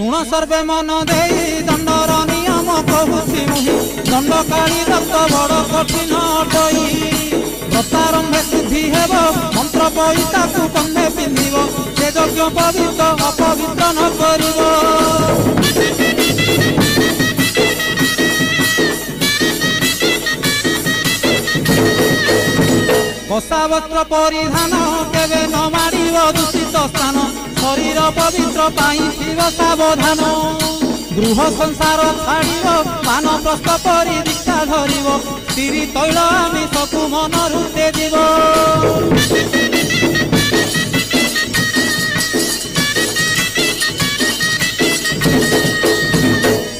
शुण सर्वे मन दे दंडर नियम कहूसी मुहि दंडकाली दत्त बड़ कठिन अटई व्रतारंभे शुद्धि हेब मंत्र पईता को कंधे पिंधिब से यज्ञ पवित्र अपवित्र न करिब। कषा वस्त्र परिधान केवे न मारिब दूषित स्थान शरीर पवित्र पाई शिव सावधान गृह संसार छाड़िब मानप्रस्थ परि दीक्षा धरिब स्त्री तैल आमिषकु मनरु तेजिब।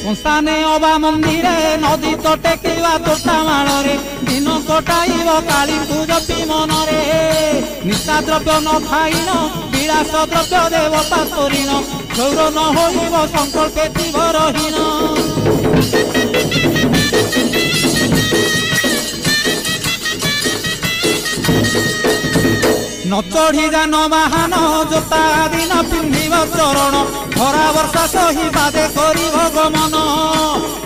संस्थाने अबा मंदिरे नदी तटे किवा तोटा माड़े दिन कटाइब काली जपी मनरे निशा द्रव्य न खाइन विलास द्रव्य देवता तोरीन गौर न होइब संकल्पे जीवरहीन। न चढ़ी जान बाहन जोता दिन पिंधिब चरण खरा वर्षा सही बादे करिब गमन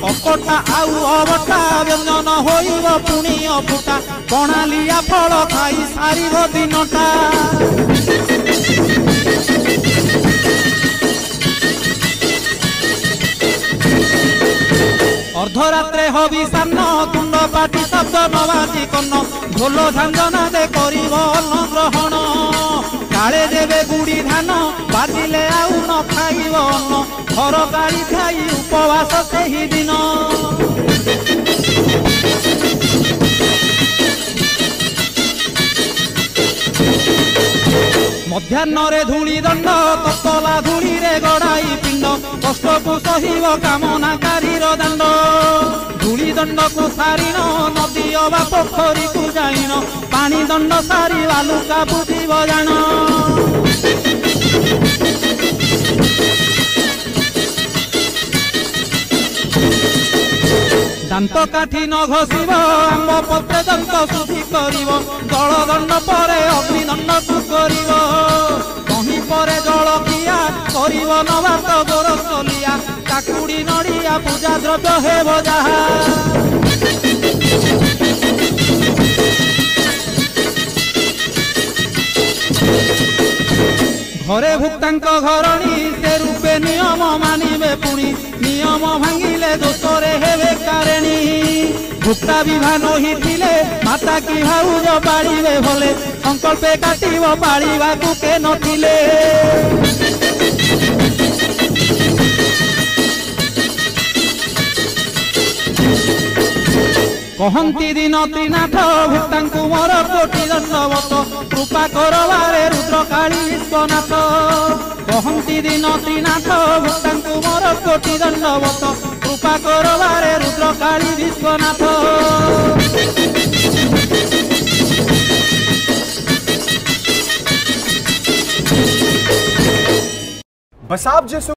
अकटा आउ अबटा व्यंजन होइब पुणी अफुटा कणालिया फल खाई सारिब दिनटा। अर्धरात्रे हविषान्न तुंड पाटी शब्द नवाजी कन्न ढोल झांझना दे करिब अन्न ग्रहण काले देवे गुड़ी धान बाजिले आउ न खाइब अन्न घर गाड़ी खाई उपवास सेही दिन। मध्याह्न धूली दंड ततला धूली रे गड़ाई पिंड कष्ट को सहिब कामनाकारी दांड धूली दंड को सारिन नदी अबा पोखरी को जाइन पानी दंड सारी बालुका बुझिब जान। दांत काठी न घसीब आंब पत्रे दंत शुद्धि करिब जल दंड परे अग्निदंड को करिब कहीं परे जल किया करिब नवात गोरसलिया काकुड़ी नड़िया पूजा द्रव्य हेब जहा। घरे भुक्तांक घरणी से रूपे नियम मानिबे पुणी नियम भांगिले दोषरे हेबे कारेणी भुक्ता विभान हिथिले माता की भाउज पाड़िबे भले संकल्पे काटिब पाड़िबा को के नथिले। कहती दिन त्रिनाथ भुक्तांकु मोर कोटि दंडवत कृपा करवारे रुद्र काली विश्वनाथ कहती दिन त्रिनाथ भुक्तांकु मोर कोटि दंडवत कृपा करवारे रुद्र काली विश्वनाथ। बस आप जिस